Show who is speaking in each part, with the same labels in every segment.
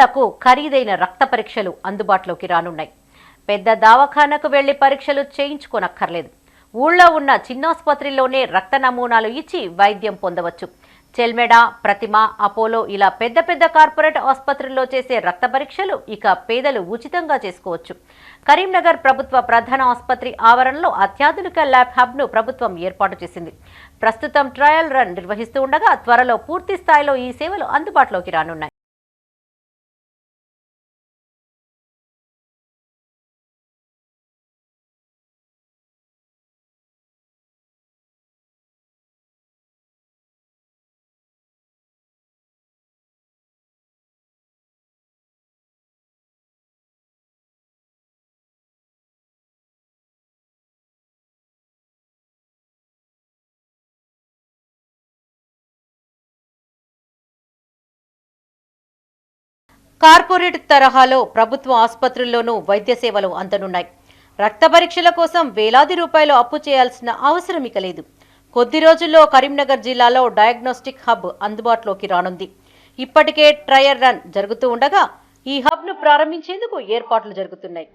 Speaker 1: గర్భిణులకు ఖరీదైన రక్త పరీక్షలు అందుబాటులోకి రానున్నాయి. పెద్ద దవాఖానకు వెళ్లి పరీక్షలు చేయించుకోనక్కర్లేదు. ఊళ్ళో ఉన్న చిన్నాసుపత్రిలోనే రక్త నమూనాలు ఇచ్చి వైద్యం పొందవచ్చు. చెల్మెడ, ప్రతిమ, అపోలో ఇలా పెద్ద పెద్ద కార్పొరేట్ ఆసుపత్రుల్లో చేసే రక్త పరీక్షలు ఇక పేదలు ఉచితంగా చేసుకోవచ్చు. కరీంనగర్ ప్రభుత్వ ప్రధాన ఆసుపత్రి ఆవరణలో అత్యాధునిక ల్యాబ్ హబ్ను ప్రభుత్వం ఏర్పాటు చేసింది. ప్రస్తుతం ట్రయల్ రన్ నిర్వహిస్తూ ఉండగా త్వరలో పూర్తి స్థాయిలో ఈ సేవలు అందుబాటులోకి రానున్నాయి. కార్పొరేట్ తరహాలో ప్రభుత్వ ఆసుపత్రుల్లోనూ వైద్య సేవలు అందనున్నాయి. రక్త పరీక్షల కోసం వేలాది రూపాయలు అప్పు చేయాల్సిన అవసరం ఇక లేదు. కొద్ది రోజుల్లో కరీంనగర్ జిల్లాలో డయాగ్నోస్టిక్ హబ్ అందుబాటులోకి రానుంది. ఇప్పటికే ట్రయల్ రన్ జరుగుతూ ఉండగా ఈ హబ్ను ప్రారంభించేందుకు ఏర్పాట్లు జరుగుతున్నాయి.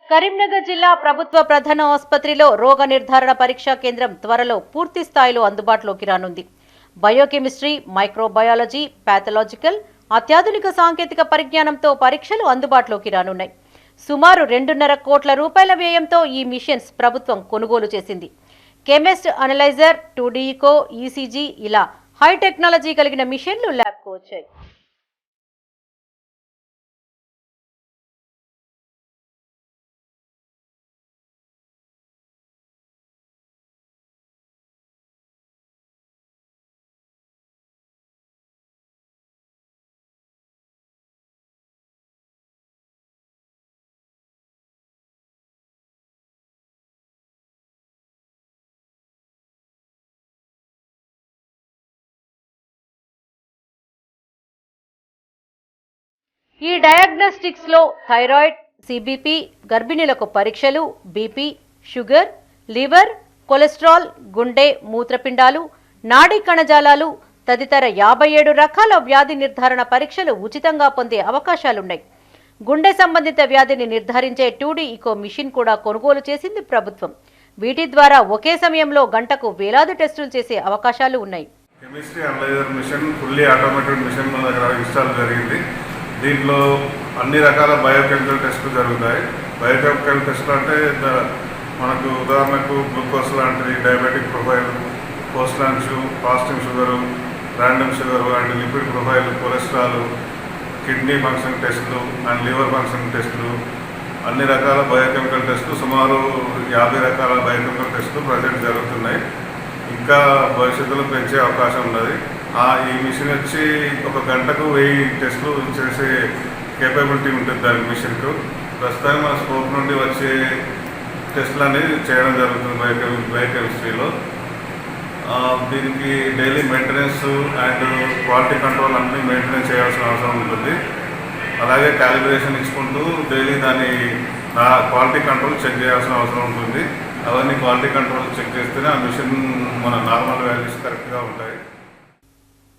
Speaker 1: కరీంనగర్ జిల్లా ప్రభుత్వ ప్రధాన ఆసుపత్రిలో రోగ నిర్ధారణ పరీక్షా కేంద్రం త్వరలో పూర్తి స్థాయిలో అందుబాటులోకి రానుంది. బయోకెమిస్ట్రీ, మైక్రోబయాలజీ, పాథలాజికల్ అత్యాధునిక సాంకేతిక పరిజ్ఞానంతో పరీక్షలు అందుబాటులోకి రానున్నాయి. సుమారు 2.5 కోట్ల రూపాయల వ్యయంతో ఈ మిషన్స్ ప్రభుత్వం కొనుగోలు చేసింది. Chemist analyzer, 2D echo, ECG ఇలా హై టెక్నాలజీ కలిగిన మిషన్లు ల్యాబ్కు వచ్చాయి. ఈ డయాగ్నోస్టిక్స్ లో థైరాయిడ్, సిబిపి, గర్భిణులకు పరీక్షలు, బీపీ, షుగర్, లివర్, కొలెస్ట్రాల్, గుండె, మూత్రపిండాలు, నాడీ కణజాలాలు తదితర 57 రకాల వ్యాధి నిర్ధారణ పరీక్షలు ఉచితంగా పొందే అవకాశాలున్నాయి. గుండె సంబంధిత వ్యాధిని నిర్ధారించే 2D ఈకో మిషన్ కూడా కొనుగోలు చేసింది ప్రభుత్వం. వీటి ద్వారా ఒకే సమయంలో గంటకు వేలాది టెస్టులు చేసే అవకాశాలు ఉన్నాయి.
Speaker 2: Chemistry analyzer machine fully automated machine మన దగ్గర ఇన్స్టాల్ జరిగింది. దీంట్లో అన్ని రకాల బయోకెమికల్ టెస్టులు జరుగుతాయి. బయోకెమికల్ టెస్టులు అంటే మనకు ఉదాహరణకు గ్లూకోజ్ లాంటిది, డయాబెటిక్ ప్రొఫైల్, పోస్టాన్షు, fasting sugar, random sugar and lipid profile, cholesterol, kidney function టెస్టులు అండ్ లివర్ ఫంక్షన్ టెస్టులు, అన్ని రకాల బయోకెమికల్ టెస్టులు సుమారు 50 రకాల బయోకెమికల్ టెస్టులు ప్రజెంట్ జరుగుతున్నాయి. ఇంకా భవిష్యత్తులో పెంచే అవకాశం ఉన్నది. ఈ మిషన్ వచ్చి ఒక గంటకు 1000 టెస్టులు చేసే కేపబిలిటీ ఉంటుంది దాని మిషన్కు. ప్రస్తుతానికి మన స్కోప్ నుండి వచ్చే టెస్టులు అనేది చేయడం జరుగుతుంది బయోకెమిస్ట్రీలో. దీనికి daily maintenance and quality control అన్నీ మెయింటెనెన్స్ చేయాల్సిన అవసరం ఉంటుంది. అలాగే క్యాలిబ్రేషన్ ఇచ్చుకుంటూ డైలీ దాని క్వాలిటీ కంట్రోల్ చెక్ చేయాల్సిన అవసరం ఉంటుంది. అవన్నీ క్వాలిటీ కంట్రోల్ చెక్ చేస్తేనే ఆ మిషన్ మన నార్మల్ వాల్యూస్ కరెక్ట్గా ఉంటాయి.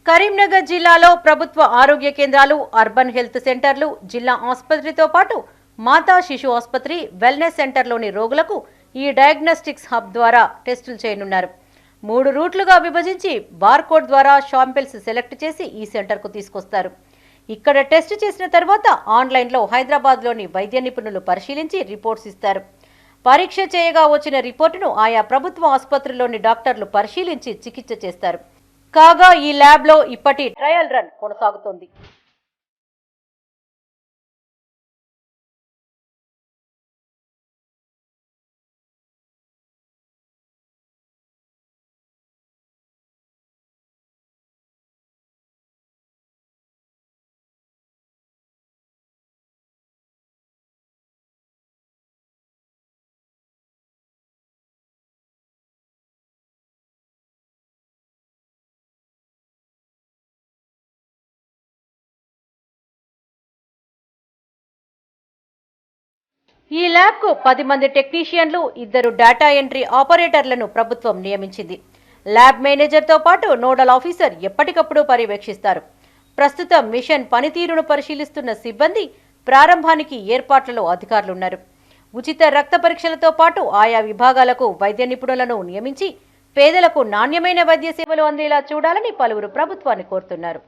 Speaker 1: కరీంనగర్ జిల్లాలో ప్రభుత్వ ఆరోగ్య కేంద్రాలు, అర్బన్ హెల్త్ సెంటర్లు, జిల్లా ఆసుపత్రితో పాటు మాతా శిశు ఆసుపత్రి, వెల్నెస్ సెంటర్లోని రోగులకు ఈ డయాగ్నోస్టిక్స్ హబ్ ద్వారా టెస్టులు చేయనున్నారు. 3 రూట్లుగా విభజించి బార్కోడ్ ద్వారా శాంపిల్స్ సెలెక్ట్ చేసి ఈ సెంటర్కు తీసుకొస్తారు. ఇక్కడ టెస్ట్ చేసిన తర్వాత ఆన్లైన్లో హైదరాబాద్లోని వైద్య నిపుణులు పరిశీలించి రిపోర్ట్స్ ఇస్తారు. పరీక్ష చేయగా వచ్చిన రిపోర్టును ఆయా ప్రభుత్వ ఆసుపత్రుల్లోని డాక్టర్లు పరిశీలించి చికిత్స చేస్తారు. కాగా ఈ ల్యాబ్లో ఇప్పటి ట్రయల్ రన్ కొనసాగుతోంది. ఈ ల్యాబ్కు 10 మంది టెక్నీషియన్లు, 2 డేటా ఎంట్రీ ఆపరేటర్లను ప్రభుత్వం నియమించింది. ల్యాబ్ మేనేజర్తో పాటు నోడల్ ఆఫీసర్ ఎప్పటికప్పుడు పర్యవేక్షిస్తారు. ప్రస్తుతం మిషన్ పనితీరును పరిశీలిస్తున్న సిబ్బంది, ప్రారంభానికి ఏర్పాట్లలో అధికారులున్నారు. ఉచిత రక్త పరీక్షలతో పాటు ఆయా విభాగాలకు వైద్య నిపుణులను నియమించి పేదలకు నాణ్యమైన వైద్య సేవలు అందేలా చూడాలని పలువురు ప్రభుత్వాన్ని కోరుతున్నారు.